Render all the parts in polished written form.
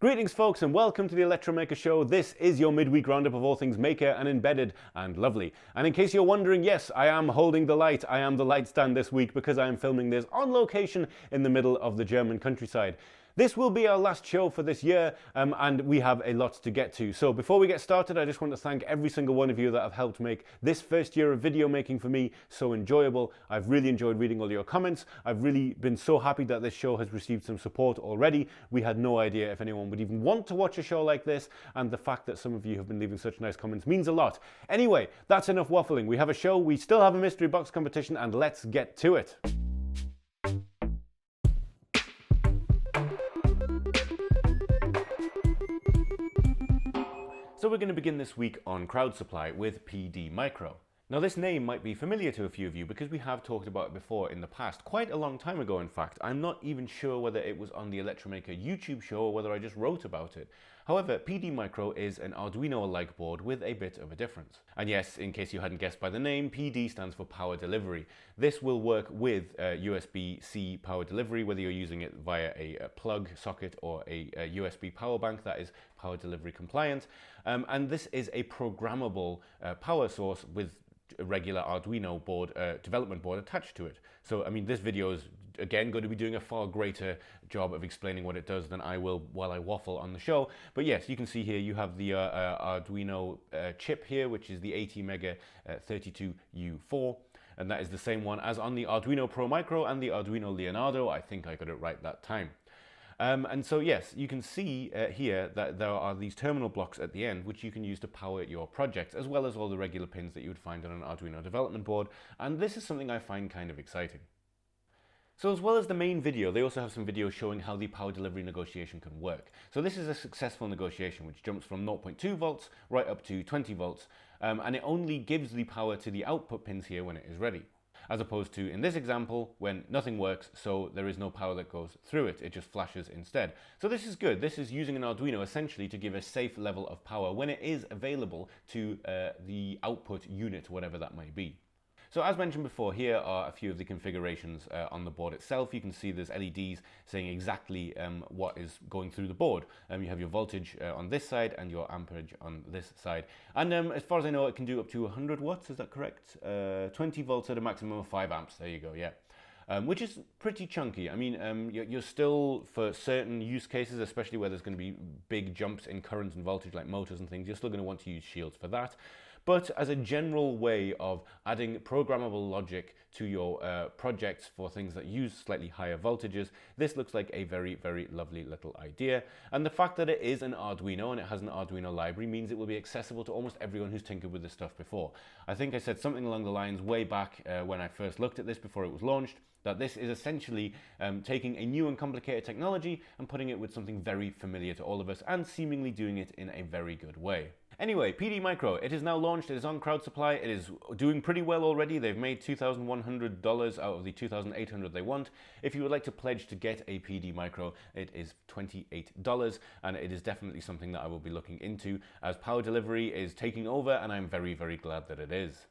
Greetings folks and welcome to the Electromaker show. This is your midweek roundup of all things maker and embedded and lovely. And in case you're wondering, yes, I am holding the light. I am the light stand this week because I am filming this on location in the middle of the German countryside. This will be our last show for this year and we have a lot to get to. So before we get started, I just want to thank every single one of you that have helped make this first year of video making for me so enjoyable. I've really enjoyed reading all your comments. I've really been so happy that this show has received some support already. We had no idea if anyone would even want to watch a show like this, and the fact that some of you have been leaving such nice comments means a lot. Anyway, that's enough waffling. We have a show, we still have a mystery box competition, and let's get to it. So we're going to begin this week on crowd supply with PD Micro. Now this name might be familiar to a few of you because we have talked about it before in the past, quite a long time ago in fact. I'm not even sure whether it was on the Electromaker YouTube show or whether I just wrote about it. However, PD Micro is an Arduino-alike board with a bit of a difference. And yes, in case you hadn't guessed by the name, PD stands for power delivery. This will work with USB-C power delivery, whether you're using it via a plug socket or a USB power bank that is power delivery compliant. And this is a programmable power source with a regular Arduino board, development board attached to it. So, I mean, this video is again going to be doing a far greater job of explaining what it does than I will while I waffle on the show. But yes, you can see here you have the Arduino chip here, which is the ATmega 32U4. And that is the same one as on the Arduino Pro Micro and the Arduino Leonardo. I think I got it right that time. And so yes, you can see here that there are these terminal blocks at the end which you can use to power your projects, as well as all the regular pins that you would find on an Arduino development board. And this is something I find kind of exciting. So as well as the main video, they also have some videos showing how the power delivery negotiation can work. So this is a successful negotiation which jumps from 0.2 volts right up to 20 volts. And it only gives the power to the output pins here when it is ready. As opposed to, in this example, when nothing works, so there is no power that goes through it, it just flashes instead. So this is good. This is using an Arduino essentially to give a safe level of power when it is available to the output unit, whatever that may be. So as mentioned before, here are a few of the configurations on the board itself. You can see there's LEDs saying exactly what is going through the board. You have your voltage on this side and your amperage on this side. And as far as I know, it can do up to 100 watts, is that correct? 20 volts at a maximum of 5 amps, there you go, yeah. Which is pretty chunky. I mean, you're still, for certain use cases, especially where there's going to be big jumps in current and voltage like motors and things, you're still going to want to use shields for that. But as a general way of adding programmable logic to your projects for things that use slightly higher voltages, this looks like a very, very lovely little idea. And the fact that it is an Arduino and it has an Arduino library means it will be accessible to almost everyone who's tinkered with this stuff before. I think I said something along the lines way back when I first looked at this before it was launched, that this is essentially taking a new and complicated technology and putting it with something very familiar to all of us and seemingly doing it in a very good way. Anyway, PD Micro, it is now launched, it is on crowd supply, it is doing pretty well already. They've made $2,100 out of the $2,800 they want. If you would like to pledge to get a PD Micro, it is $28, and it is definitely something that I will be looking into as power delivery is taking over, and I'm very, very glad that it is.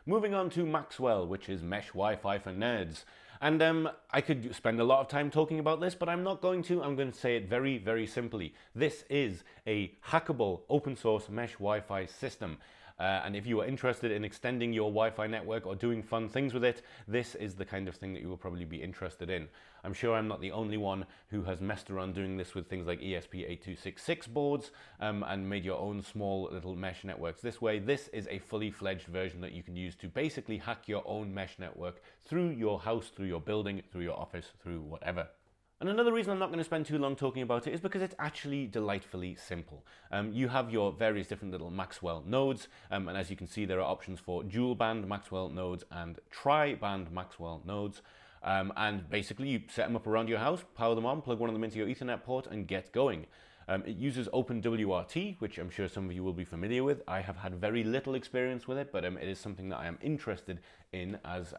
Moving on to Maxwell, which is mesh Wi-Fi for nerds. And I could spend a lot of time talking about this, but I'm not going to. I'm going to say it very, very simply. This is a hackable open source mesh Wi-Fi system. And if you are interested in extending your Wi-Fi network or doing fun things with it, this is the kind of thing that you will probably be interested in. I'm sure I'm not the only one who has messed around doing this with things like ESP3266 boards and made your own small little mesh networks this way. This is a fully fledged version that you can use to basically hack your own mesh network through your house, through your building, through your office, through whatever. And another reason I'm not going to spend too long talking about it is because it's actually delightfully simple. You have your various different little Maxwell nodes, and as you can see, there are options for dual band Maxwell nodes and tri-band Maxwell nodes. And basically you set them up around your house, power them on, plug one of them into your Ethernet port and get going. It uses OpenWRT, which I'm sure some of you will be familiar with. I have had very little experience with it, but it is something that I am interested in, as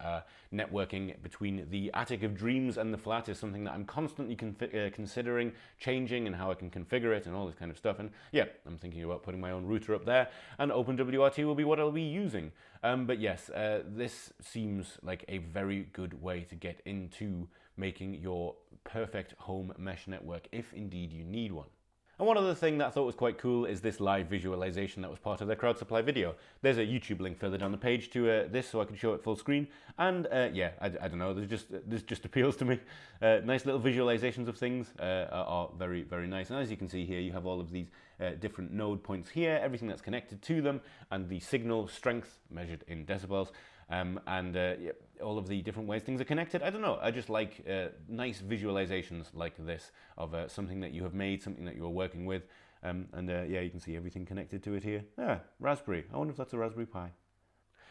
networking between the attic of dreams and the flat is something that I'm constantly considering changing and how I can configure it and all this kind of stuff. And yeah, I'm thinking about putting my own router up there, and OpenWRT will be what I'll be using. But yes, this seems like a very good way to get into making your perfect home mesh network if indeed you need one. And one other thing that I thought was quite cool is this live visualization that was part of their crowd supply video. There's a YouTube link further down the page to this so I can show it full screen. And yeah, I don't know, this just appeals to me. Nice little visualizations of things are very, very nice. And as you can see here, you have all of these different node points here, everything that's connected to them, and the signal strength measured in decibels. Yeah, all of the different ways things are connected. I don't know, I just like nice visualizations like this of something that you have made, something that you are working with, yeah, you can see everything connected to it here. Yeah, Raspberry, I wonder if that's a Raspberry Pi.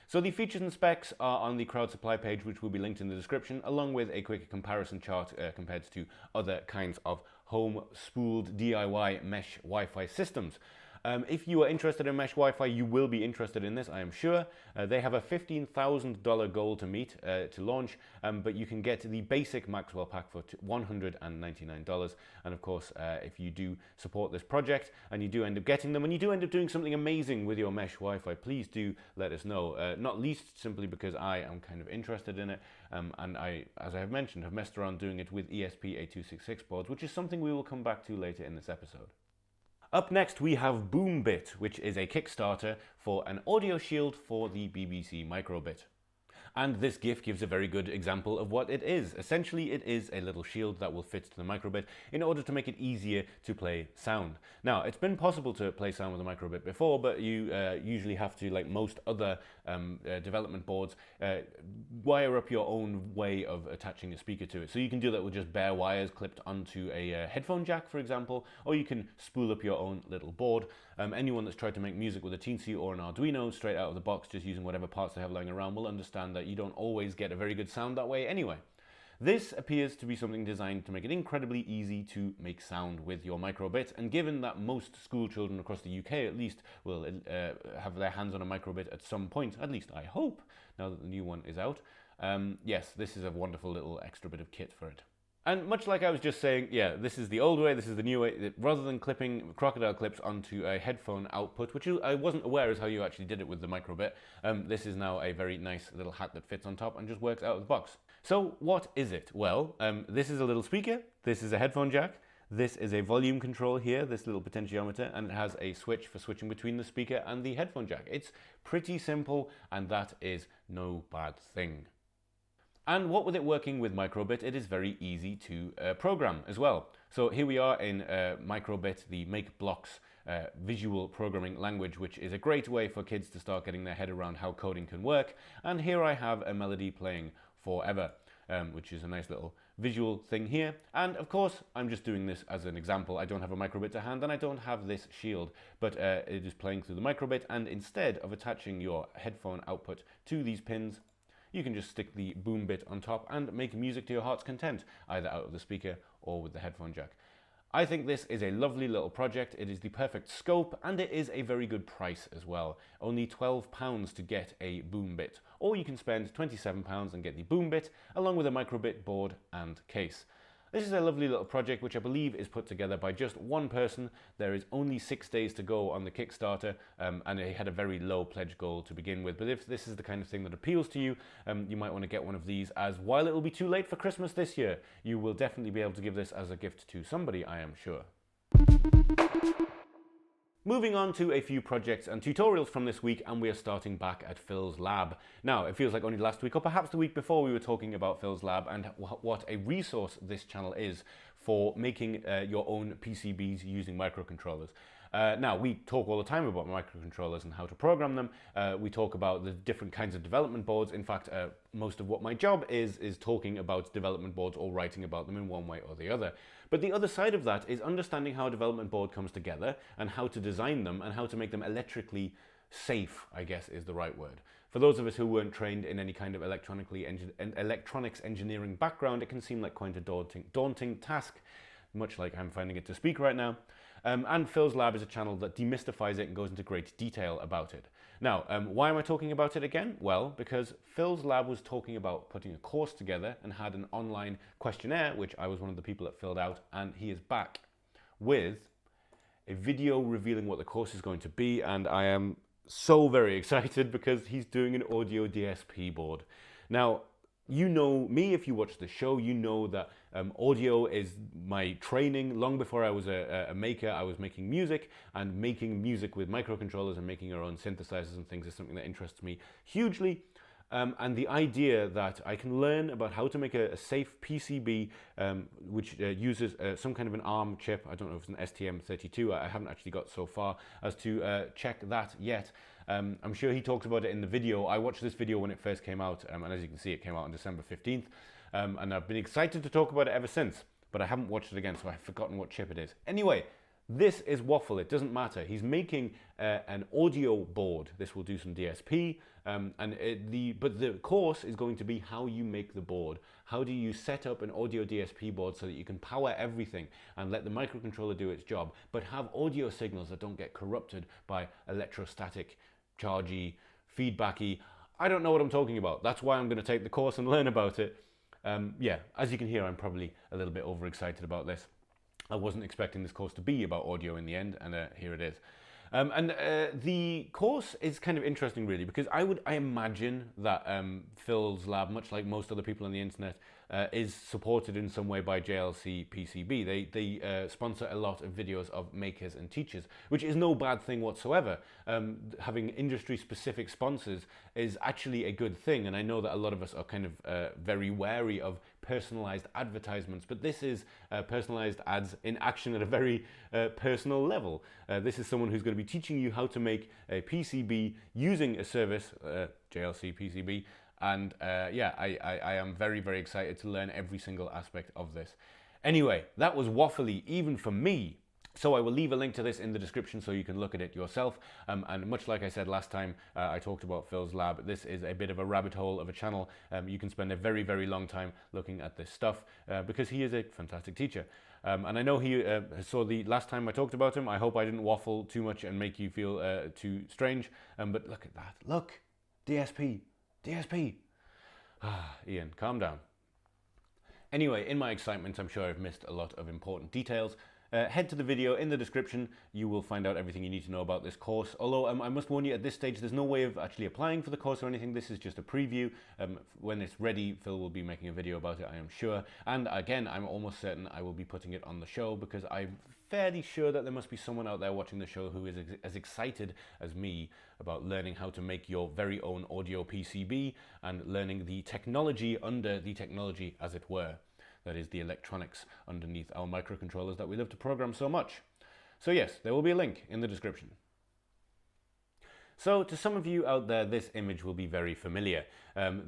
So the features and specs are on the crowd supply page, which will be linked in the description, along with a quick comparison chart compared to other kinds of home spooled DIY mesh Wi-Fi systems. If you are interested in mesh Wi-Fi, you will be interested in this, I am sure. They have a $15,000 goal to meet to launch, but you can get the basic Maxwell pack for $199. And of course, if you do support this project and you do end up getting them and you do end up doing something amazing with your mesh Wi-Fi, please do let us know. Not least simply because I am kind of interested in it, and I, as I have mentioned, have messed around doing it with ESP32 boards, which is something we will come back to later in this episode. Up next we have BoomBit, which is a Kickstarter for an audio shield for the BBC microbit. And this GIF gives a very good example of what it is. Essentially, it is a little shield that will fit to the microbit in order to make it easier to play sound. Now, it's been possible to play sound with a microbit before, but you usually have to, like most other development boards, wire up your own way of attaching a speaker to it. So you can do that with just bare wires clipped onto a headphone jack, for example, or you can spool up your own little board. Anyone that's tried to make music with a Teensy or an Arduino straight out of the box, just using whatever parts they have lying around, will understand that you don't always get a very good sound that way anyway. This appears to be something designed to make it incredibly easy to make sound with your microbit, and given that most school children across the UK at least will have their hands on a microbit at some point, at least I hope, now that the new one is out, yes, this is a wonderful little extra bit of kit for it. And much like I was just saying, yeah, this is the old way, this is the new way. Rather than clipping crocodile clips onto a headphone output, which I wasn't aware is how you actually did it with the microbit, this is now a very nice little hat that fits on top and just works out of the box. So what is it? Well, this is a little speaker, this is a headphone jack, this is a volume control here, this little potentiometer, and it has a switch for switching between the speaker and the headphone jack. It's pretty simple, and that is no bad thing. And what with it working with microbit, it is very easy to program as well. So here we are in microbit, the make blocks visual programming language, which is a great way for kids to start getting their head around how coding can work. And here I have a melody playing forever, which is a nice little visual thing here. And of course, I'm just doing this as an example. I don't have a microbit to hand and I don't have this shield, but it is playing through the microbit. And instead of attaching your headphone output to these pins, you can just stick the BoomBit on top and make music to your heart's content, either out of the speaker or with the headphone jack. I think this is a lovely little project. It is the perfect scope and it is a very good price as well. Only £12 to get a BoomBit, or you can spend £27 and get the BoomBit along with a microbit board and case. This is a lovely little project which I believe is put together by just one person. There is only 6 days to go on the Kickstarter, and it had a very low pledge goal to begin with. But if this is the kind of thing that appeals to you, you might want to get one of these, as while it will be too late for Christmas this year, you will definitely be able to give this as a gift to somebody, I am sure. Moving on to a few projects and tutorials from this week, and we are starting back at Phil's lab. Now, it feels like only last week, or perhaps the week before, we were talking about Phil's lab and what a resource this channel is for making your own PCBs using microcontrollers. Now, we talk all the time about microcontrollers and how to program them. We talk about the different kinds of development boards. In fact, most of what my job is talking about development boards or writing about them in one way or the other. But the other side of that is understanding how a development board comes together and how to design them and how to make them electrically safe, I guess is the right word. For those of us who weren't trained in any kind of electronics engineering background, it can seem like quite a daunting task, much like I'm finding it to speak right now. And Phil's Lab is a channel that demystifies it and goes into great detail about it. Now, why am I talking about it again? Well, because Phil's Lab was talking about putting a course together and had an online questionnaire, which I was one of the people that filled out, and he is back with a video revealing what the course is going to be, and I am so very excited because he's doing an audio DSP board. Now, You know me, if you watch the show, you know that audio is my training. Long before I was a maker, I was making music, and making music with microcontrollers and making our own synthesizers and things is something that interests me hugely. And the idea that I can learn about how to make a safe PCB, which uses some kind of an ARM chip. I don't know if it's an STM32. I haven't actually got so far as to check that yet. I'm sure he talked about it in the video. I watched this video when it first came out, and as you can see, it came out on December 15th. And I've been excited to talk about it ever since, but I haven't watched it again, so I've forgotten what chip it is. Anyway, this is waffle. It doesn't matter. He's making an audio board. This will do some DSP, but the course is going to be how you make the board. How do you set up an audio DSP board so that you can power everything and let the microcontroller do its job, but have audio signals that don't get corrupted by electrostatic, chargy, feedbacky. I don't know what I'm talking about. That's why I'm going to take the course and learn about it. Yeah, as you can hear, I'm probably a little bit overexcited about this. I wasn't expecting this course to be about audio in the end, and here it is. The course is kind of interesting, really, because I imagine that Phil's lab, much like most other people on the internet, is supported in some way by JLC PCB. They sponsor a lot of videos of makers and teachers, which is no bad thing whatsoever. Having industry-specific sponsors is actually a good thing, and I know that a lot of us are kind of very wary of personalized advertisements, but this is personalized ads in action at a very personal level. This is someone who's going to be teaching you how to make a PCB using a service, JLC PCB, and yeah, I am very, very excited to learn every single aspect of this. Anyway, that was waffly even for me. So I will leave a link to this in the description so you can look at it yourself. And much like I said last time, I talked about Phil's lab. This is a bit of a rabbit hole of a channel. You can spend a very, very long time looking at this stuff because he is a fantastic teacher. And I know he saw the last time I talked about him. I hope I didn't waffle too much and make you feel too strange. But look at that. Look, DSP, DSP. Ian, calm down. Anyway, in my excitement, I'm sure I've missed a lot of important details. Head to the video in the description. You will find out everything you need to know about this course. Although I must warn you, at this stage, there's no way of actually applying for the course or anything. This is just a preview. When it's ready, Phil will be making a video about it, I am sure. And again, I'm almost certain I will be putting it on the show because I'm fairly sure that there must be someone out there watching the show who is as excited as me about learning how to make your very own audio PCB and learning the technology under the technology, as it were. That is the electronics underneath our microcontrollers that we love to program so much. So yes, there will be a link in the description. So to some of you out there, this image will be very familiar.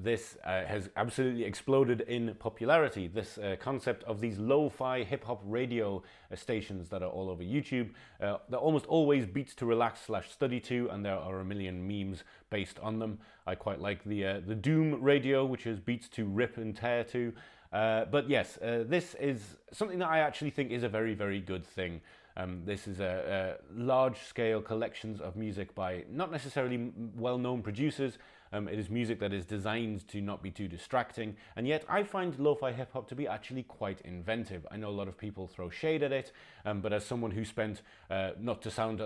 This has absolutely exploded in popularity. This concept of these lo-fi hip-hop radio stations that are all over YouTube. They're almost always beats to relax / study to, and there are a million memes based on them. I quite like the Doom radio, which is beats to rip and tear to. But yes, this is something that I actually think is a very, very good thing. This is a large-scale collections of music by not necessarily well-known producers. It is music that is designed to not be too distracting, and yet I find lo-fi hip-hop to be actually quite inventive. I know a lot of people throw shade at it, but as someone who spent, not to sound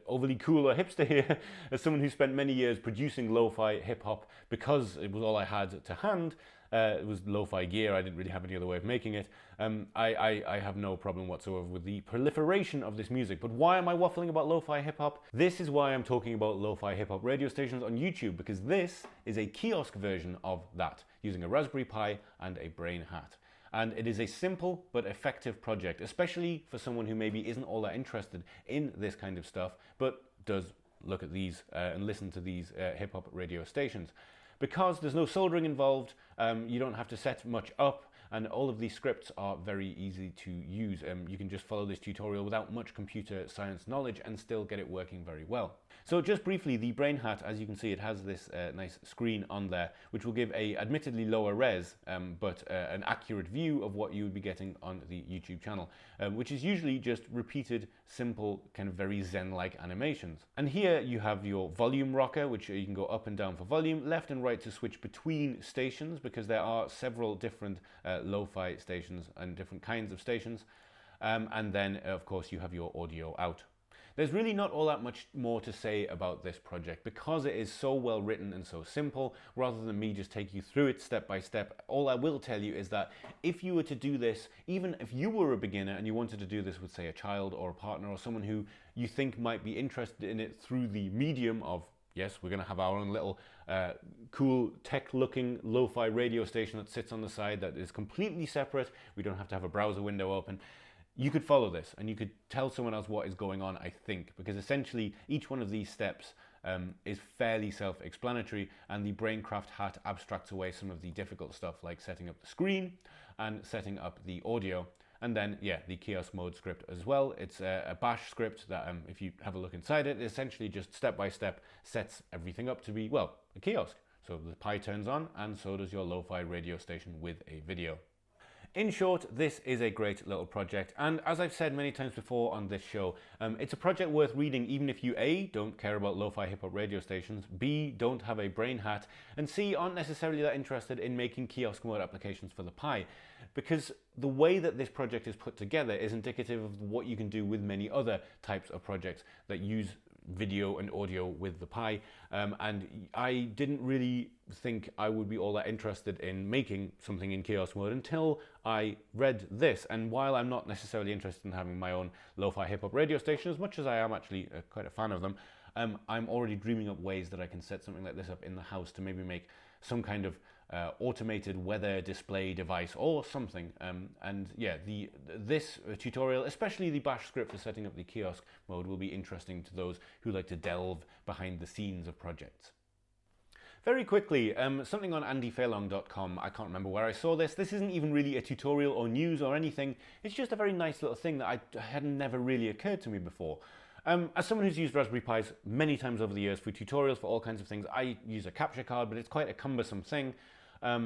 overly cool or hipster here, as someone who spent many years producing lo-fi hip-hop because it was all I had to hand, it was lo-fi gear, I didn't really have any other way of making it. I have no problem whatsoever with the proliferation of this music. But why am I waffling about lo-fi hip-hop? This is why I'm talking about lo-fi hip-hop radio stations on YouTube, because this is a kiosk version of that, using a Raspberry Pi and a brain hat. And it is a simple but effective project, especially for someone who maybe isn't all that interested in this kind of stuff, but does look at these and listen to these hip-hop radio stations. Because there's no soldering involved, you don't have to set much up, and all of these scripts are very easy to use. You can just follow this tutorial without much computer science knowledge and still get it working very well. So just briefly, the brain hat, as you can see, it has this nice screen on there, which will give a admittedly lower res, but an accurate view of what you would be getting on the YouTube channel, which is usually just repeated, simple, kind of very zen-like animations. And here you have your volume rocker, which you can go up and down for volume, left and right to switch between stations, because there are several different lo-fi stations and different kinds of stations. And then, of course, you have your audio out. There's really not all that much more to say about this project because it is so well written and so simple. Rather than me just take you through it step by step, all I will tell you is that if you were to do this, even if you were a beginner and you wanted to do this with, say, a child or a partner or someone who you think might be interested in it through the medium of, yes, we're going to have our own little cool tech-looking lo-fi radio station that sits on the side that is completely separate. We don't have to have a browser window open. You could follow this and you could tell someone else what is going on, I think, because essentially each one of these steps is fairly self-explanatory, and the Braincraft hat abstracts away some of the difficult stuff like setting up the screen and setting up the audio. And then, yeah, the kiosk mode script as well. It's a bash script that, if you have a look inside it, essentially just step by step sets everything up to be, well, a kiosk. So the Pi turns on, and so does your lo-fi radio station with a video. In short, this is a great little project, and as I've said many times before on this show, it's a project worth reading even if you A, don't care about lo-fi hip-hop radio stations, B, don't have a brain hat, and C, aren't necessarily that interested in making kiosk mode applications for the Pi, because the way that this project is put together is indicative of what you can do with many other types of projects that use video and audio with the Pi, and I didn't really think I would be all that interested in making something in kiosk mode until I read this. And while I'm not necessarily interested in having my own lo-fi hip-hop radio station, as much as I am actually quite a fan of them, I'm already dreaming up ways that I can set something like this up in the house to maybe make some kind of automated weather display device or something. And yeah, this tutorial, especially the bash script for setting up the kiosk mode, will be interesting to those who like to delve behind the scenes of projects. Very quickly, something on andyfairlong.com, I can't remember where I saw this. This isn't even really a tutorial or news or anything. It's just a very nice little thing that had never really occurred to me before. As someone who's used Raspberry Pis many times over the years for tutorials for all kinds of things, I use a capture card, but it's quite a cumbersome thing. It's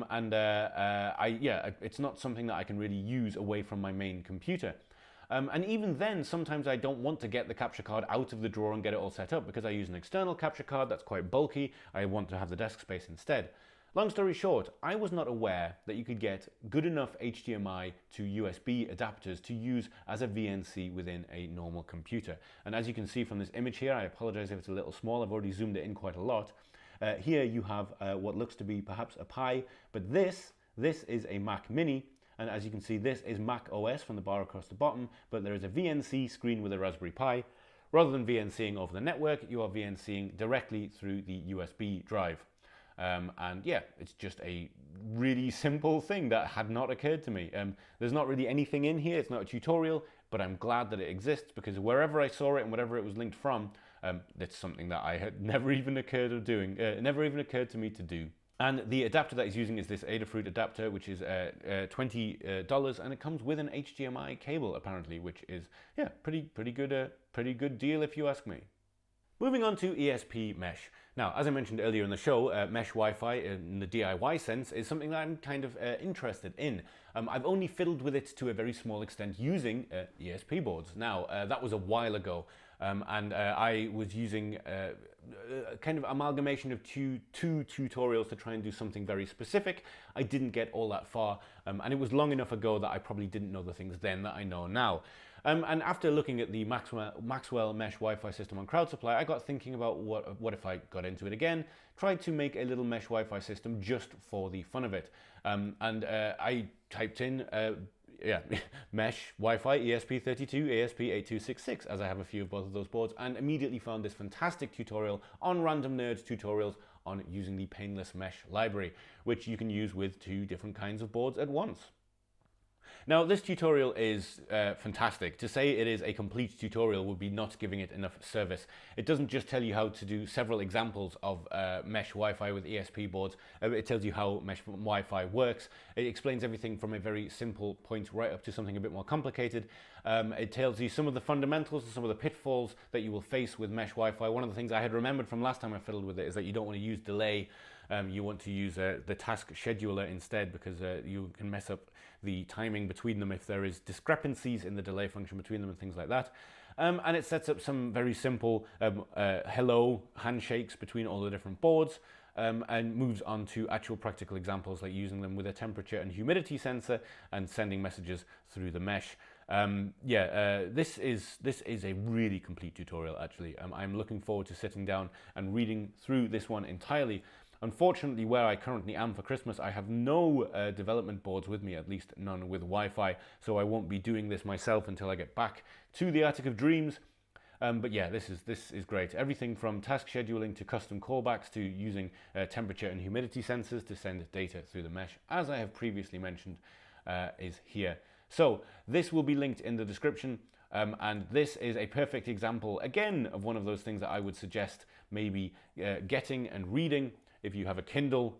not something that I can really use away from my main computer. And even then, sometimes I don't want to get the capture card out of the drawer and get it all set up because I use an external capture card that's quite bulky. I want to have the desk space instead. Long story short, I was not aware that you could get good enough HDMI to USB adapters to use as a VNC within a normal computer. And as you can see from this image here, I apologize if it's a little small, I've already zoomed it in quite a lot. Here you have what looks to be perhaps a Pi, but this is a Mac Mini, and as you can see, this is Mac OS from the bar across the bottom, but there is a VNC screen with a Raspberry Pi. Rather than VNCing over the network, you are VNCing directly through the USB drive. And yeah, it's just a really simple thing that had not occurred to me. There's not really anything in here, it's not a tutorial, but I'm glad that it exists because wherever I saw it and whatever it was linked from, it's something that I had never even occurred of doing, never even occurred to me to do. And the adapter that he's using is this Adafruit adapter, which is $20, and it comes with an HDMI cable apparently, which is, yeah, pretty good deal if you ask me. Moving on to ESP-Mesh. Now, as I mentioned earlier in the show, mesh Wi-Fi in the DIY sense is something that I'm kind of interested in. I've only fiddled with it to a very small extent using ESP boards. Now, that was a while ago, and I was using kind of amalgamation of two tutorials to try and do something very specific. I didn't get all that far, and it was long enough ago that I probably didn't know the things then that I know now. And after looking at the Maxwell mesh Wi-Fi system on Crowdsupply, I got thinking about what if I got into it again, tried to make a little mesh Wi-Fi system just for the fun of it. I typed in mesh Wi-Fi ESP32 ESP8266, as I have a few of both of those boards, and immediately found this fantastic tutorial on Random Nerds tutorials on using the Painless Mesh library, which you can use with 2 different kinds of boards at once. Now, this tutorial is fantastic. To say it is a complete tutorial would be not giving it enough service. It doesn't just tell you how to do several examples of mesh Wi-Fi with ESP boards. It tells you how mesh Wi-Fi works. It explains everything from a very simple point right up to something a bit more complicated. It tells you some of the fundamentals and some of the pitfalls that you will face with mesh Wi-Fi. One of the things I had remembered from last time I fiddled with it is that you don't want to use delay. You want to use the task scheduler instead, because you can mess up the timing between them if there is discrepancies in the delay function between them and things like that. And it sets up some very simple hello handshakes between all the different boards, and moves on to actual practical examples like using them with a temperature and humidity sensor and sending messages through the mesh. This is a really complete tutorial, actually. I'm looking forward to sitting down and reading through this one entirely. Unfortunately, where I currently am for Christmas, I have no development boards with me, at least none with Wi-Fi, so I won't be doing this myself until I get back to the Attic of Dreams. But yeah, this is great. Everything from task scheduling to custom callbacks to using temperature and humidity sensors to send data through the mesh, as I have previously mentioned, is here. So this will be linked in the description. And this is a perfect example, again, of one of those things that I would suggest maybe getting and reading. If you have a Kindle,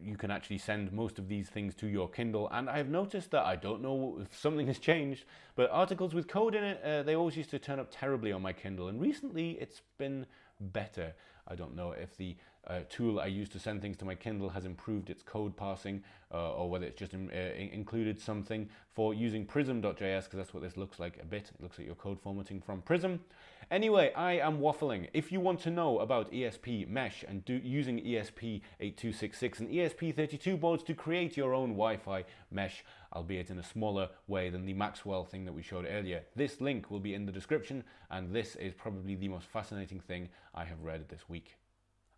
you can actually send most of these things to your Kindle. And I've noticed that, I don't know if something has changed, but articles with code in it, they always used to turn up terribly on my Kindle. And recently it's been better. I don't know if the tool I use to send things to my Kindle has improved its code parsing, or whether it's just included something for using prism.js, because that's what this looks like a bit. It looks like your code formatting from Prism. Anyway, I am waffling. If you want to know about ESP-Mesh and using ESP8266 and ESP32 boards to create your own Wi-Fi mesh, albeit in a smaller way than the Maxwell thing that we showed earlier, this link will be in the description, and this is probably the most fascinating thing I have read this week.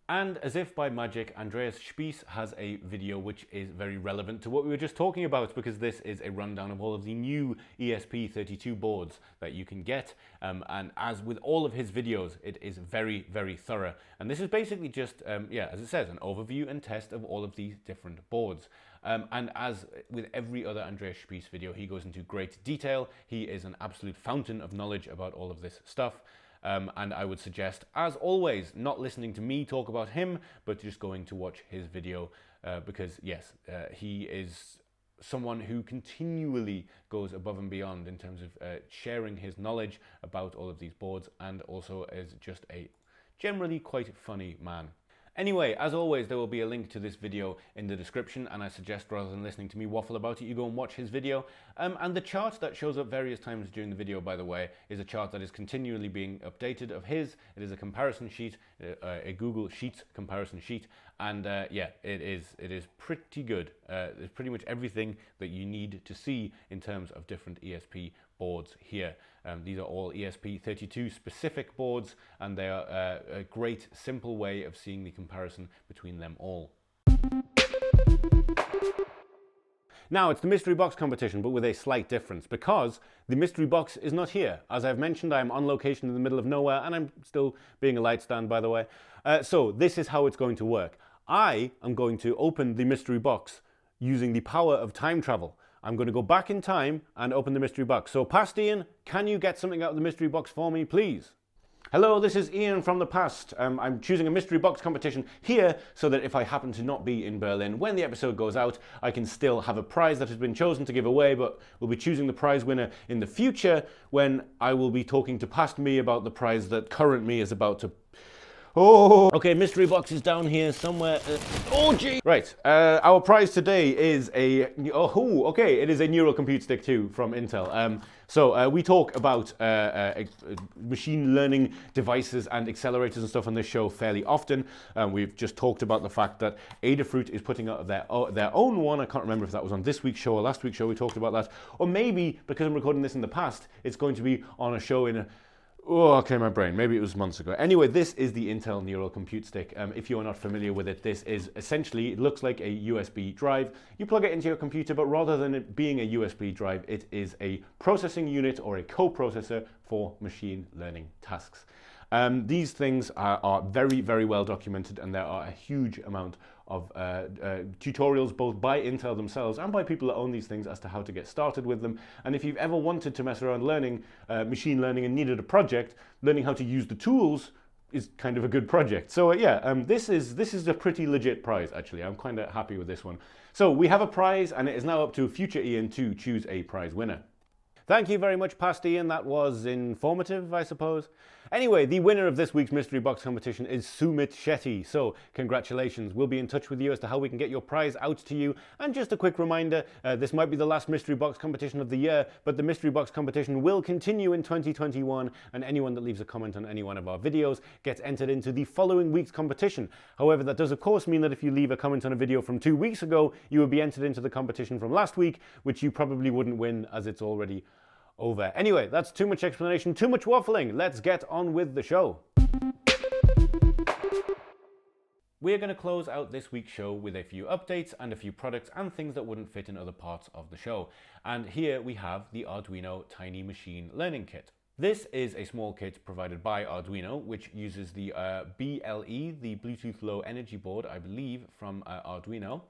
And as if by magic, Andreas Spiess has a video which is very relevant to what we were just talking about, because this is a rundown of all of the new ESP32 boards that you can get. And as with all of his videos, it is very, very thorough. And this is basically just, as it says, an overview and test of all of these different boards. And as with every other Andreas Spiess video, he goes into great detail. He is an absolute fountain of knowledge about all of this stuff. And I would suggest, as always, not listening to me talk about him, but just going to watch his video, because yes, he is someone who continually goes above and beyond in terms of sharing his knowledge about all of these boards, and also is just a generally quite funny man. Anyway, as always, there will be a link to this video in the description, and I suggest, rather than listening to me waffle about it, you go and watch his video. And the chart that shows up various times during the video, by the way, is a chart that is continually being updated of his. It is a comparison sheet, a Google Sheets comparison sheet, and yeah, it is pretty good. There's pretty much everything that you need to see in terms of different ESP boards here. These are all ESP32 specific boards, and they are a great simple way of seeing the comparison between them all. Now, it's the mystery box competition, but with a slight difference, because the mystery box is not here. As I've mentioned, I'm on location in the middle of nowhere, and I'm still being a light stand, by the way. So this is how it's going to work. I am going to open the mystery box using the power of time travel. I'm going to go back in time and open the mystery box. So past Ian, can you get something out of the mystery box for me, please? Hello, this is Ian from the past. I'm choosing a mystery box competition here so that if I happen to not be in Berlin when the episode goes out, I can still have a prize that has been chosen to give away, but we'll be choosing the prize winner in the future when I will be talking to past me about the prize that current me is about to... Oh, okay, mystery box is down here somewhere. Oh, gee. Right, our prize today is it is a neural compute stick 2 from Intel. So we talk about machine learning devices and accelerators and stuff on this show fairly often. We've just talked about the fact that Adafruit is putting out their own one. I can't remember if that was on this week's show or last week's show. We talked about that. Or maybe, because I'm recording this in the past, it's going to be on a show in a... Oh, okay, my brain. Maybe it was months ago. Anyway, this is the Intel Neural Compute Stick. If you are not familiar with it, this is essentially, it looks like a USB drive. You plug it into your computer, but rather than it being a USB drive, it is a processing unit or a coprocessor for machine learning tasks. These things are very, very well documented, and there are a huge amount of tutorials both by Intel themselves and by people that own these things as to how to get started with them. And if you've ever wanted to mess around learning machine learning and needed a project, learning how to use the tools is kind of a good project. So this is a pretty legit prize, actually. I'm kind of happy with this one. So we have a prize, and it is now up to future Ian to choose a prize winner. Thank you very much, Past Ian. That was informative, I suppose. Anyway, the winner of this week's mystery box competition is Sumit Shetty. So, congratulations. We'll be in touch with you as to how we can get your prize out to you. And just a quick reminder, this might be the last mystery box competition of the year, but the mystery box competition will continue in 2021, and anyone that leaves a comment on any one of our videos gets entered into the following week's competition. However, that does of course mean that if you leave a comment on a video from 2 weeks ago, you will be entered into the competition from last week, which you probably wouldn't win as it's already over. Anyway, that's too much explanation, too much waffling. Let's get on with the show. We're going to close out this week's show with a few updates and a few products and things that wouldn't fit in other parts of the show. And here we have the Arduino Tiny Machine Learning Kit. This is a small kit provided by Arduino, which uses the BLE, the Bluetooth Low Energy board, I believe, from Arduino.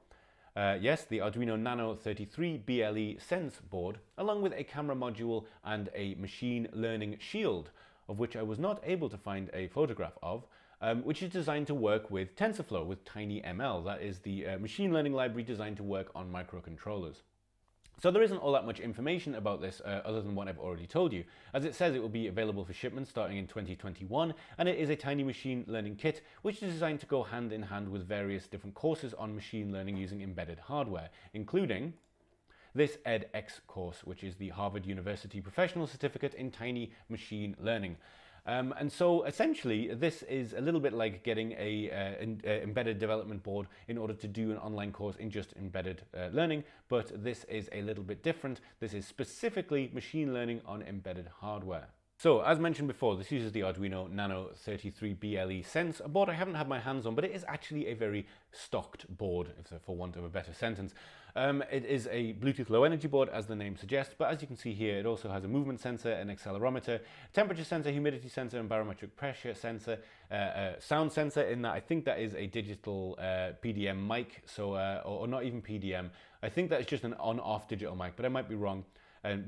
Yes, the Arduino Nano 33 BLE Sense board, along with a camera module and a machine learning shield, of which I was not able to find a photograph of, which is designed to work with TensorFlow, with TinyML. That is the machine learning library designed to work on microcontrollers. So there isn't all that much information about this other than what I've already told you. As it says, it will be available for shipment starting in 2021, and it is a tiny machine learning kit which is designed to go hand in hand with various different courses on machine learning using embedded hardware, including this edX course, which is the Harvard University Professional Certificate in Tiny Machine Learning. And so essentially this is a little bit like getting a embedded development board in order to do an online course in just embedded learning, but this is a little bit different. This is specifically machine learning on embedded hardware. So, as mentioned before, this uses the Arduino Nano 33 BLE Sense, a board I haven't had my hands on, but it is actually a very stocked board, for want of a better sentence. It is a Bluetooth Low Energy board, as the name suggests, but as you can see here, it also has a movement sensor, an accelerometer, temperature sensor, humidity sensor, and barometric pressure sensor, sound sensor, in that I think that is a digital PDM mic, so or not even PDM. I think that is just an on-off digital mic, but I might be wrong.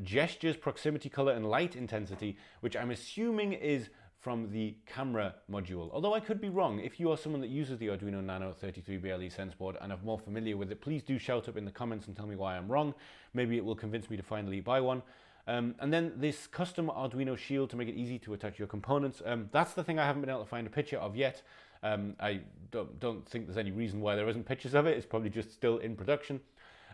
Gestures, proximity, color, and light intensity, which I'm assuming is from the camera module. Although I could be wrong. If you are someone that uses the Arduino Nano 33 BLE Sense board and are more familiar with it, please do shout up in the comments and tell me why I'm wrong. Maybe it will convince me to finally buy one. And then this custom Arduino shield to make it easy to attach your components. That's the thing I haven't been able to find a picture of yet. I don't think there's any reason why there isn't pictures of it. It's probably just still in production.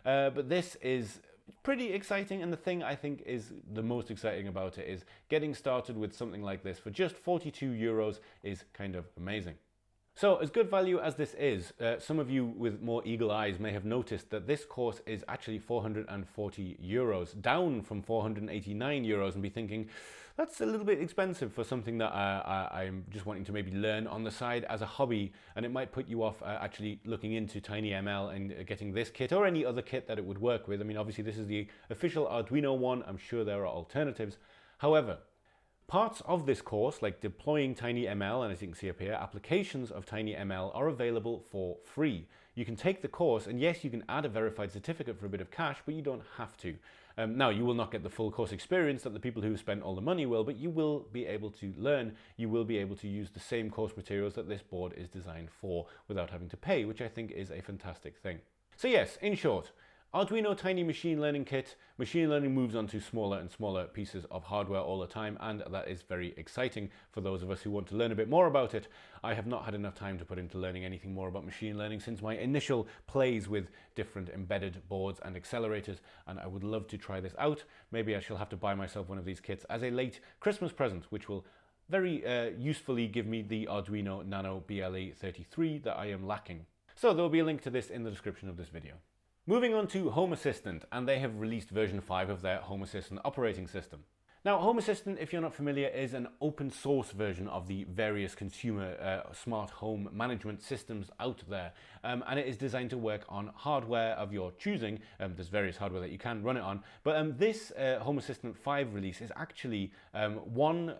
But this is pretty exciting, and the thing I think is the most exciting about it is getting started with something like this for just 42 euros is kind of amazing. So, as good value as this is, some of you with more eagle eyes may have noticed that this course is actually 440 euros, down from 489 euros, and be thinking, that's a little bit expensive for something that I'm just wanting to maybe learn on the side as a hobby, and it might put you off actually looking into TinyML and getting this kit or any other kit that it would work with. I mean, obviously this is the official Arduino one. I'm sure there are alternatives. However, parts of this course, like deploying TinyML, and as you can see up here, applications of TinyML are available for free. You can take the course, and yes, you can add a verified certificate for a bit of cash, but you don't have to. Now, you will not get the full course experience that the people who spent all the money will, but you will be able to learn, you will be able to use the same course materials that this board is designed for without having to pay, which I think is a fantastic thing. So yes, in short, Arduino Tiny Machine Learning Kit. Machine learning moves on to smaller and smaller pieces of hardware all the time, and that is very exciting for those of us who want to learn a bit more about it. I have not had enough time to put into learning anything more about machine learning since my initial plays with different embedded boards and accelerators, and I would love to try this out. Maybe I shall have to buy myself one of these kits as a late Christmas present, which will very usefully give me the Arduino Nano BLE 33 that I am lacking. So there will be a link to this in the description of this video. Moving on to Home Assistant, and they have released version 5 of their Home Assistant operating system. Now, Home Assistant, if you're not familiar, is an open source version of the various consumer smart home management systems out there, and it is designed to work on hardware of your choosing. There's various hardware that you can run it on, but this Home Assistant 5 release is actually one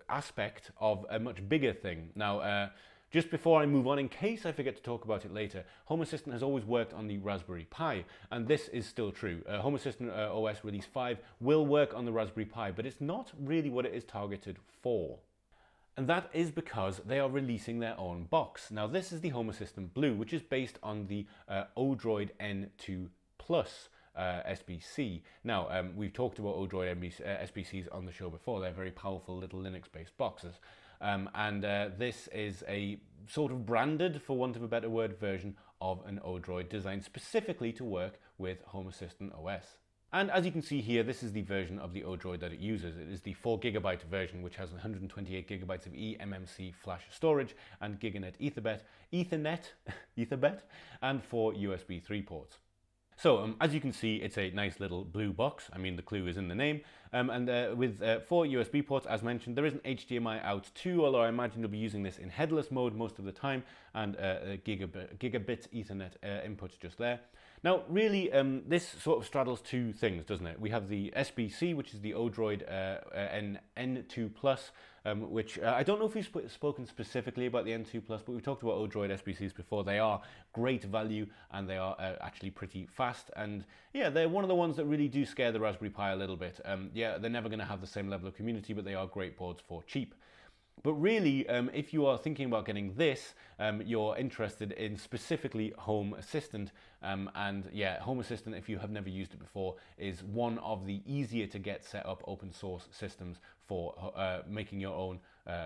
aspect of a much bigger thing. Now, just before I move on, in case I forget to talk about it later, Home Assistant has always worked on the Raspberry Pi, and this is still true. Home Assistant OS Release 5 will work on the Raspberry Pi, but it's not really what it is targeted for. And that is because they are releasing their own box. Now, this is the Home Assistant Blue, which is based on the Odroid N2 Plus SBC. Now, we've talked about Odroid SBCs on the show before. They're very powerful little Linux-based boxes. This is a sort of branded, for want of a better word, version of an Odroid designed specifically to work with Home Assistant OS. And as you can see here, this is the version of the Odroid that it uses. It is the 4GB version, which has 128GB of eMMC flash storage and Gigabit Ethernet, and 4 USB 3 ports. So, as you can see, it's a nice little blue box. I mean, the clue is in the name. With 4 USB ports, as mentioned, there is an HDMI out too, although I imagine you'll be using this in headless mode most of the time, and a Gigabit Ethernet inputs just there. Now, really, this sort of straddles two things, doesn't it? We have the SBC, which is the Odroid N2+, which I don't know if we've spoken specifically about the N2+, but we've talked about Odroid SBCs before. They are great value, and they are actually pretty fast. And yeah, they're one of the ones that really do scare the Raspberry Pi a little bit. Yeah, they're never going to have the same level of community, but they are great boards for cheap. But really, if you are thinking about getting this, you're interested in specifically Home Assistant. And yeah, Home Assistant, if you have never used it before, is one of the easier to get set up open source systems for making your own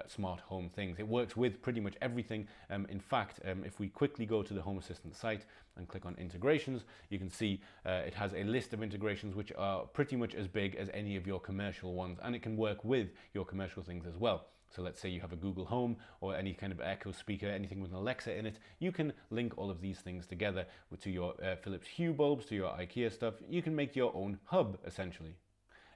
smart home things. It works with pretty much everything. In fact, if we quickly go to the Home Assistant site and click on integrations, you can see it has a list of integrations which are pretty much as big as any of your commercial ones, and it can work with your commercial things as well. So let's say you have a Google Home or any kind of Echo speaker, anything with an Alexa in it, you can link all of these things together to your Philips Hue bulbs, to your IKEA stuff. You can make your own hub, essentially.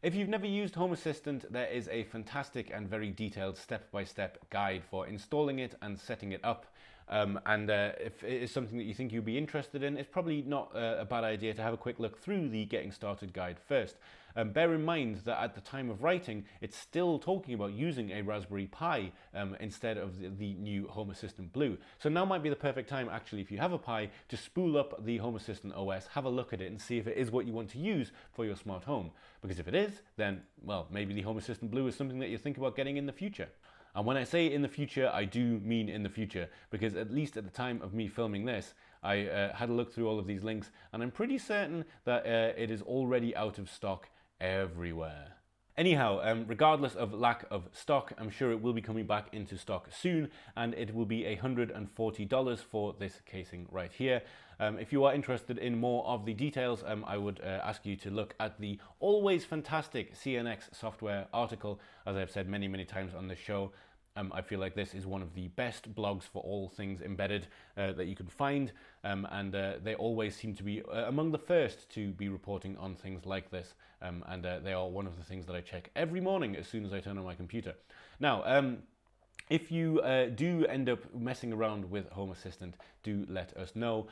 If you've never used Home Assistant, there is a fantastic and very detailed step-by-step guide for installing it and setting it up. If it is something that you think you'd be interested in, it's probably not a bad idea to have a quick look through the Getting Started guide first. Bear in mind that at the time of writing, it's still talking about using a Raspberry Pi instead of the new Home Assistant Blue. So now might be the perfect time, actually, if you have a Pi, to spool up the Home Assistant OS, have a look at it and see if it is what you want to use for your smart home. Because if it is, then, well, maybe the Home Assistant Blue is something that you think about getting in the future. And when I say in the future, I do mean in the future, because at least at the time of me filming this, I had a look through all of these links, and I'm pretty certain that it is already out of stock everywhere. Anyhow, regardless of lack of stock, I'm sure it will be coming back into stock soon, and it will be $140 for this casing right here. If you are interested in more of the details, I would ask you to look at the always fantastic CNX software article, as I've said many, many times on this show. I feel like this is one of the best blogs for all things embedded that you can find, and they always seem to be among the first to be reporting on things like this, and they are one of the things that I check every morning as soon as I turn on my computer. Now, if you do end up messing around with Home Assistant, do let us know.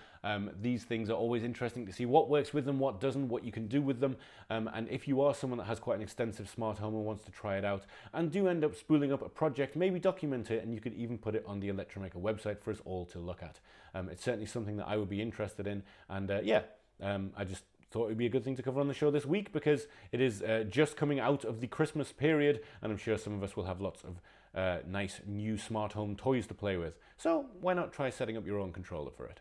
These things are always interesting to see what works with them, what doesn't, what you can do with them. And if you are someone that has quite an extensive smart home and wants to try it out, and do end up spooling up a project, maybe document it, and you could even put it on the Electromaker website for us all to look at. It's certainly something that I would be interested in. And I just thought it would be a good thing to cover on the show this week, because it is just coming out of the Christmas period, and I'm sure some of us will have lots of nice new smart home toys to play with. So why not try setting up your own controller for it?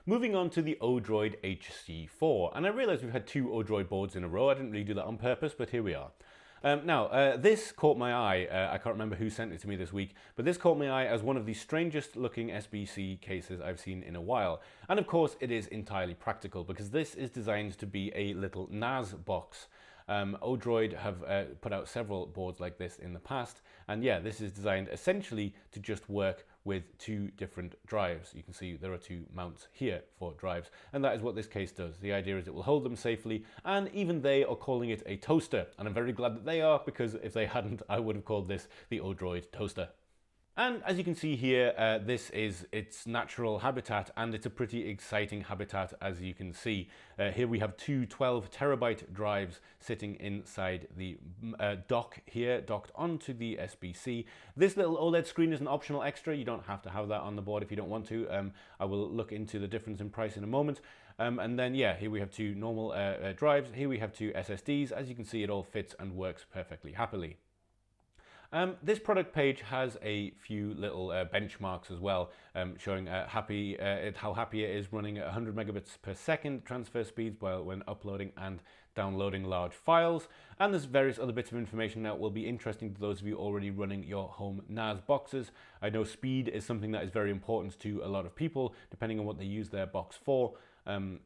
Moving on to the Odroid HC4, and I realize we've had 2 Odroid boards in a row. I didn't really do that on purpose, but here we are. This caught my eye. I can't remember who sent it to me this week, but this caught my eye as one of the strangest looking SBC cases I've seen in a while. And of course it is entirely practical, because this is designed to be a little NAS box. Odroid have put out several boards like this in the past, and yeah, this is designed essentially to just work with 2 different drives. You can see there are 2 mounts here for drives, and that is what this case does. The idea is it will hold them safely, and even they are calling it a toaster, and I'm very glad that they are, because if they hadn't, I would have called this the Odroid toaster. And as you can see here, this is its natural habitat, and it's a pretty exciting habitat, as you can see. Here we have 2 12-terabyte drives sitting inside the dock here, docked onto the SBC. This little OLED screen is an optional extra. You don't have to have that on the board if you don't want to. I will look into the difference in price in a moment. And then, yeah, here we have 2 normal drives. Here we have 2 SSDs. As you can see, it all fits and works perfectly happily. This product page has a few little benchmarks as well, showing how happy it is running at 100 megabits per second transfer speeds when uploading and downloading large files. And there's various other bits of information that will be interesting to those of you already running your home NAS boxes. I know speed is something that is very important to a lot of people, depending on what they use their box for. And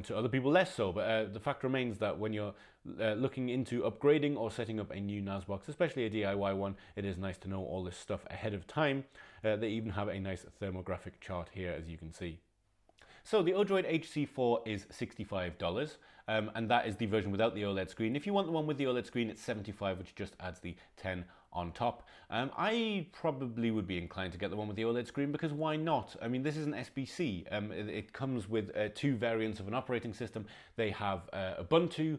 to other people less so, but the fact remains that when you're looking into upgrading or setting up a new NAS box, especially a DIY one, it is nice to know all this stuff ahead of time. They even have a nice thermographic chart here, as you can see. So the Odroid HC4 is $65, and that is the version without the OLED screen. If you want the one with the OLED screen, it's $75, which just adds the 10 on top. I probably would be inclined to get the one with the OLED screen, because why not? I mean, this is an SBC. It comes with two variants of an operating system. They have Ubuntu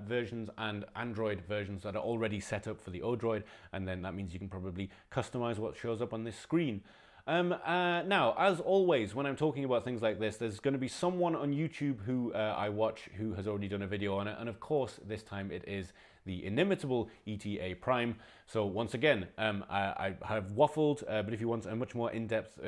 versions and Android versions that are already set up for the Odroid, and then that means you can probably customize what shows up on this screen. Now, as always, when I'm talking about things like this, there's going to be someone on YouTube who I watch who has already done a video on it, and of course, this time it is the inimitable ETA Prime. So once again, I have waffled, but if you want a much more in-depth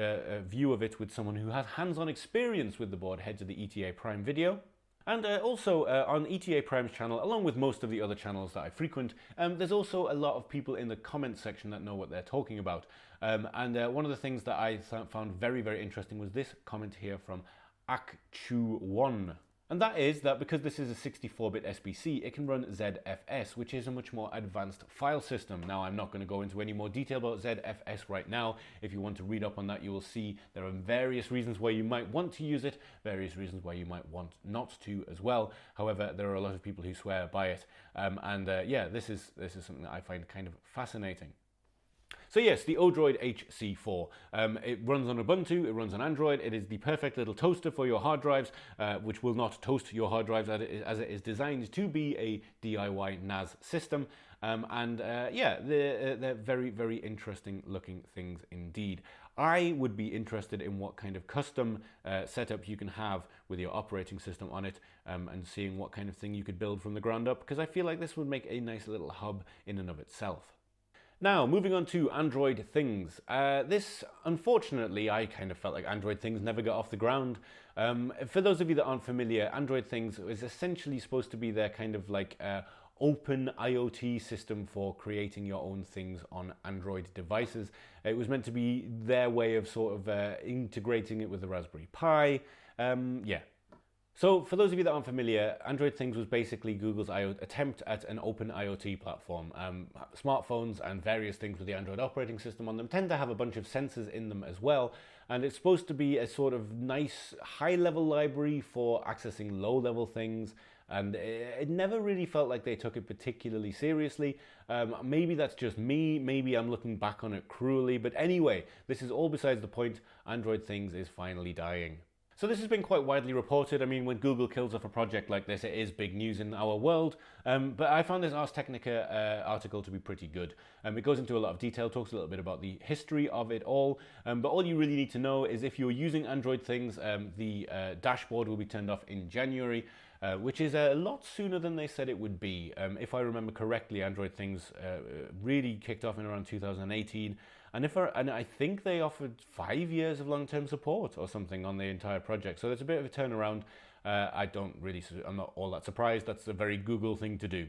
view of it with someone who has hands-on experience with the board, head to the ETA Prime video. And also on ETA Prime's channel, along with most of the other channels that I frequent, there's also a lot of people in the comments section that know what they're talking about. One of the things that I found very, very interesting was this comment here from Akchu1. And that is that because this is a 64-bit SBC, it can run ZFS, which is a much more advanced file system. Now, I'm not going to go into any more detail about ZFS right now. If you want to read up on that, you will see there are various reasons why you might want to use it, various reasons why you might want not to as well. However, there are a lot of people who swear by it. Yeah, this is something that I find kind of fascinating. So yes, the Odroid HC4. It runs on Ubuntu, it runs on Android, it is the perfect little toaster for your hard drives, which will not toast your hard drives as it is designed to be a DIY NAS system. Yeah, they're very, very interesting looking things indeed. I would be interested in what kind of custom setup you can have with your operating system on it, and seeing what kind of thing you could build from the ground up, because I feel like this would make a nice little hub in and of itself. Now, moving on to Android Things. This, unfortunately, I kind of felt like Android Things never got off the ground. For those of you that aren't familiar, Android Things is essentially supposed to be their kind of like open IoT system for creating your own things on Android devices. It was meant to be their way of sort of integrating it with the Raspberry Pi. Yeah. So for those of you that aren't familiar, Android Things was basically Google's attempt at an open IoT platform. Smartphones and various things with the Android operating system on them tend to have a bunch of sensors in them as well, and it's supposed to be a sort of nice high-level library for accessing low-level things, and it never really felt like they took it particularly seriously. Maybe that's just me, maybe I'm looking back on it cruelly, but anyway, this is all besides the point. Android Things is finally dying. So this has been quite widely reported. I mean, when Google kills off a project like this, it is big news in our world. But I found this Ars Technica article to be pretty good. It goes into a lot of detail, talks a little bit about the history of it all. But all you really need to know is if you're using Android Things, the dashboard will be turned off in January, which is a lot sooner than they said it would be. If I remember correctly, Android Things really kicked off in around 2018. And I think they offered 5 years of long-term support or something on the entire project. So it's a bit of a turnaround. I'm not all that surprised. That's a very Google thing to do.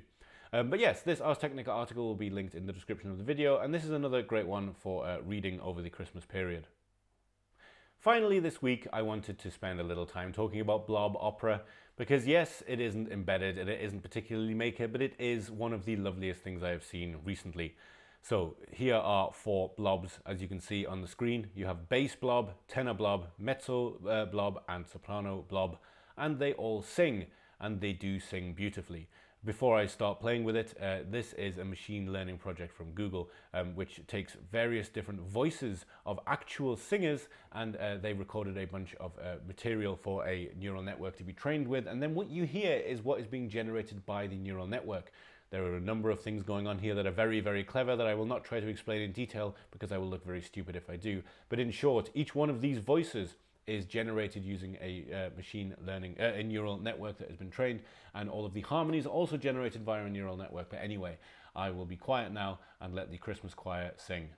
But yes, this Ars Technica article will be linked in the description of the video. And this is another great one for reading over the Christmas period. Finally, this week, I wanted to spend a little time talking about Blob Opera, because yes, it isn't embedded and it isn't particularly Maker, but it is one of the loveliest things I have seen recently. So here are 4 blobs, as you can see on the screen. You have bass blob, tenor blob, mezzo blob, and soprano blob, and they all sing, and they do sing beautifully. Before I start playing with it, this is a machine learning project from Google, which takes various different voices of actual singers, and they recorded a bunch of material for a neural network to be trained with, and then what you hear is what is being generated by the neural network. There are a number of things going on here that are very, very clever that I will not try to explain in detail because I will look very stupid if I do. But in short, each one of these voices is generated using a machine learning, a neural network that has been trained, and all of the harmonies are also generated via a neural network. But anyway, I will be quiet now and let the Christmas choir sing.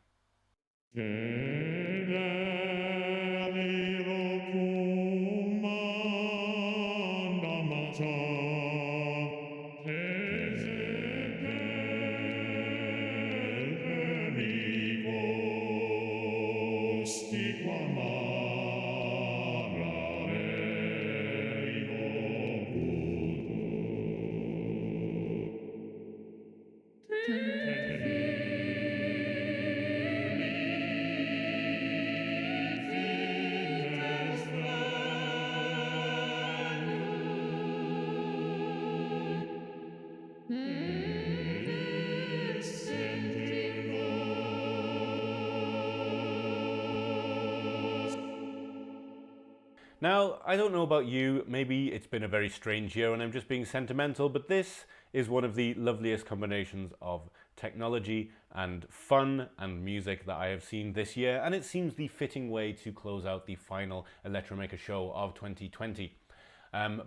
Now, I don't know about you, maybe it's been a very strange year and I'm just being sentimental, but this is one of the loveliest combinations of technology and fun and music that I have seen this year, and it seems the fitting way to close out the final Electromaker show of 2020.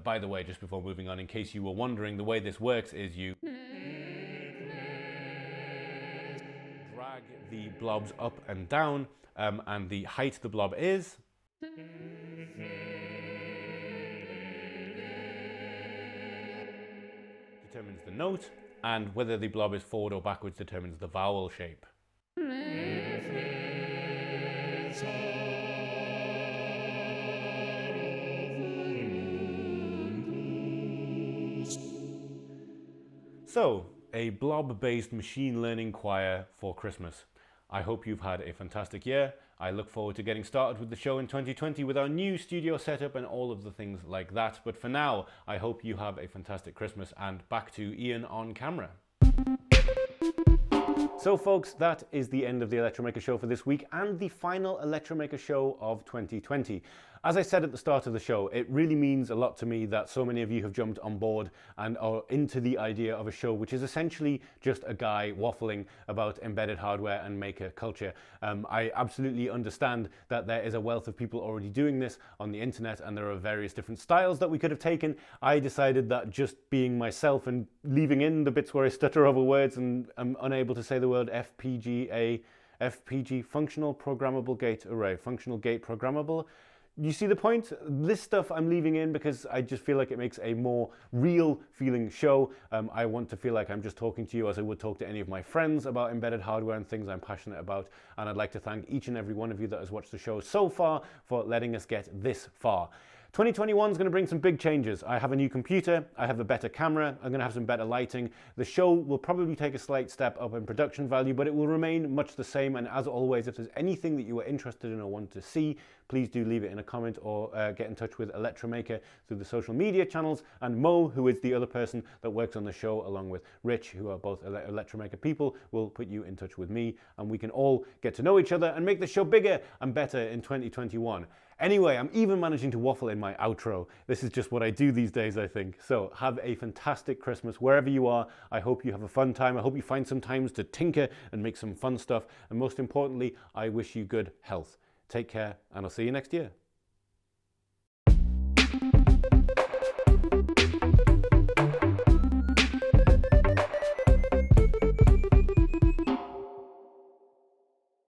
By the way, just before moving on, in case you were wondering, the way this works is you drag the blobs up and down, and the height the blob is determines the note, and whether the blob is forward or backwards determines the vowel shape. So, a blob-based machine learning choir for Christmas. I hope you've had a fantastic year. I look forward to getting started with the show in 2020 with our new studio setup and all of the things like that. But for now, I hope you have a fantastic Christmas, and back to Ian on camera. So folks, that is the end of the Electromaker show for this week and the final Electromaker show of 2020. As I said at the start of the show, it really means a lot to me that so many of you have jumped on board and are into the idea of a show which is essentially just a guy waffling about embedded hardware and maker culture. I absolutely understand that there is a wealth of people already doing this on the internet, and there are various different styles that we could have taken. I decided that just being myself and leaving in the bits where I stutter over words and I'm unable to say the word FPGA, functional programmable gate array, functional gate programmable. You see the point? This stuff I'm leaving in because I just feel like it makes a more real feeling show. I want to feel like I'm just talking to you as I would talk to any of my friends about embedded hardware and things I'm passionate about. And I'd like to thank each and every one of you that has watched the show so far for letting us get this far. 2021 is going to bring some big changes. I have a new computer, I have a better camera, I'm going to have some better lighting. The show will probably take a slight step up in production value, but it will remain much the same. And as always, if there's anything that you are interested in or want to see, please do leave it in a comment or get in touch with Electromaker through the social media channels. And Mo, who is the other person that works on the show, along with Rich, who are both Electromaker people, will put you in touch with me, and we can all get to know each other and make the show bigger and better in 2021. Anyway, I'm even managing to waffle in my outro. This is just what I do these days, I think. So have a fantastic Christmas wherever you are. I hope you have a fun time. I hope you find some times to tinker and make some fun stuff. And most importantly, I wish you good health. Take care, and I'll see you next year.